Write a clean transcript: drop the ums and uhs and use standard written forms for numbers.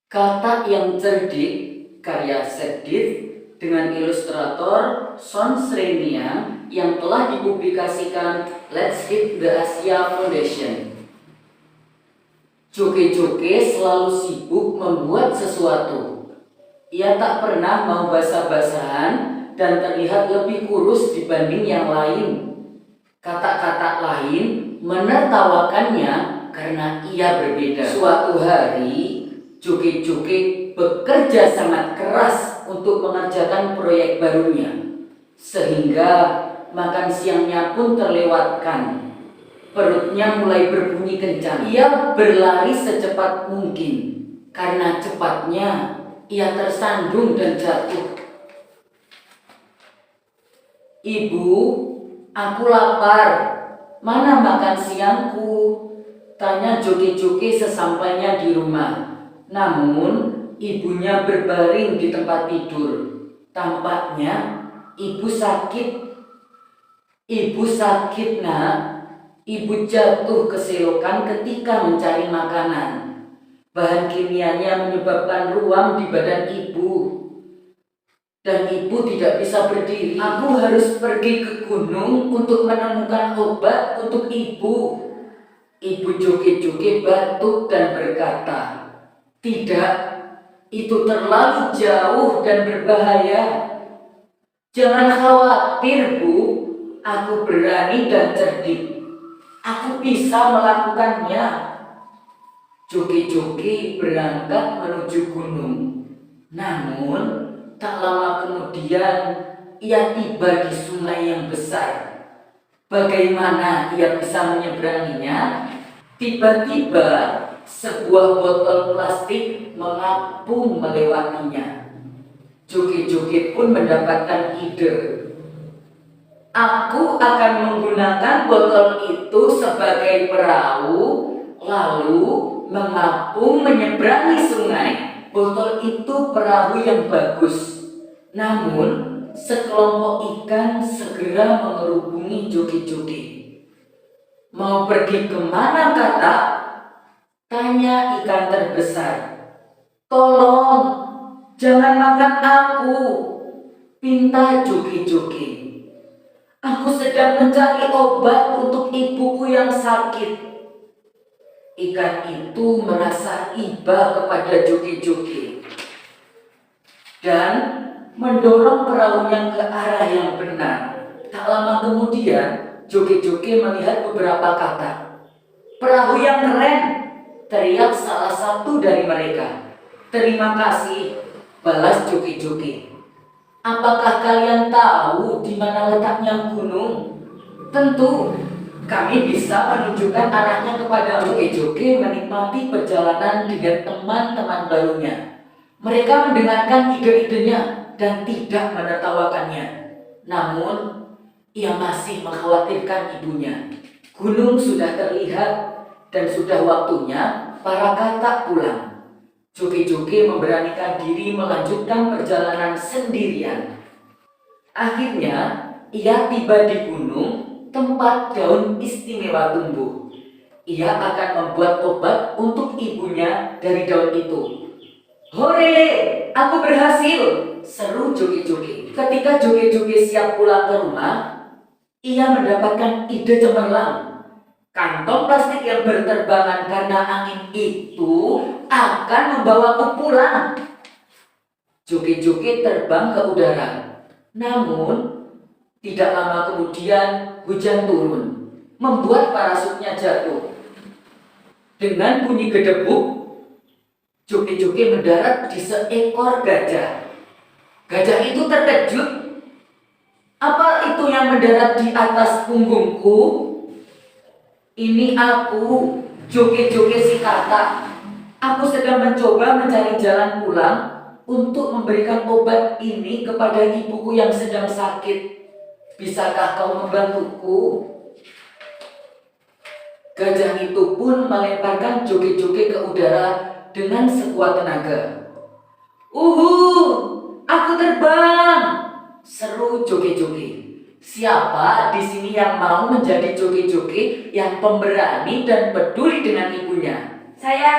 Kata yang cerdik, karya Sedith dengan ilustrator Son Sreniang yang telah dipublikasikan Let's Hit the Asia Foundation. Joke-joke selalu sibuk membuat sesuatu. Ia tak pernah mau basa-basahan dan terlihat lebih kurus dibanding yang lain. Kata-kata lain menertawakannya karena ia berbeda. Suatu hari, Joke-joke bekerja sangat keras untuk mengerjakan proyek barunya, sehingga makan siangnya pun terlewatkan. Perutnya mulai berbunyi kencang. Ia berlari secepat mungkin. Karena cepatnya, ia tersandung dan jatuh. "Ibu, aku lapar. Mana makan siangku?" tanya Joke-joke sesampainya di rumah. Namun, ibunya berbaring di tempat tidur. Tampaknya ibu sakit. "Ibu sakit, Nak. Ibu jatuh ke selokan ketika mencari makanan. Bahan kimianya menyebabkan ruam di badan ibu. Dan ibu tidak bisa berdiri. Aku harus pergi ke gunung untuk menemukan obat untuk ibu." Ibu Joke-joke batuk dan berkata, "Tidak, itu terlalu jauh dan berbahaya." "Jangan khawatir, Bu. Aku berani dan cerdik. Aku bisa melakukannya." Joke-joke berangkat menuju gunung. Namun, tak lama kemudian ia tiba di sungai yang besar. Bagaimana ia bisa menyeberanginya? Tiba-tiba sebuah botol plastik mengapung melewatinya. Joke-joke pun mendapatkan ide. "Aku akan menggunakan botol itu sebagai perahu, lalu mengapung menyeberangi sungai." Botol itu perahu yang bagus. Namun, sekelompok ikan segera mengerubungi Joke-joke. "Mau pergi kemana, Kakak?" tanya ikan terbesar. "Tolong, jangan makan aku," pinta Joke-joke. "Aku sedang mencari obat untuk ibuku yang sakit." Ikan itu merasa iba kepada Joke-joke dan mendorong perahunya ke arah yang benar. Tak lama kemudian, Joke-joke melihat beberapa kata. "Perahu yang keren!" teriak salah satu dari mereka. "Terima kasih," balas Joke-joke. "Apakah kalian tahu di mana letaknya gunung?" "Tentu, kami bisa menunjukkan arahnya kepada." Joke-joke menikmati perjalanan dengan teman-teman barunya. Mereka mendengarkan ide-idenya dan tidak menertawakannya. Namun, ia masih mengkhawatirkan ibunya. Gunung sudah terlihat dan sudah waktunya para katak pulang. Joke-joke memberanikan diri melanjutkan perjalanan sendirian. Akhirnya, ia tiba di gunung tempat daun istimewa tumbuh. Ia akan membuat obat untuk ibunya dari daun itu. "Hore, aku berhasil!" seru Joke-joke. Ketika Joke-joke siap pulang ke rumah, ia mendapatkan ide cemerlang. Kantong plastik yang berterbangan karena angin itu akan membawaku pulang. Joke-joke terbang ke udara. Namun, tidak lama kemudian hujan turun, membuat parasutnya jatuh. Dengan bunyi gedebuk, Joke-joke mendarat di seekor gajah. Gajah itu terkejut. "Apa itu yang mendarat di atas punggungku?" "Ini aku, Joke-joke si kakak. Aku sedang mencoba mencari jalan pulang untuk memberikan obat ini kepada ibuku yang sedang sakit. Bisakah kau membantuku?" Gajah itu pun melemparkan Joke-joke ke udara dengan sekuat tenaga. Aku terbang!" seru Joke-joke. Siapa di sini yang mau menjadi Joke-joke yang pemberani dan peduli dengan ibunya? "Saya!"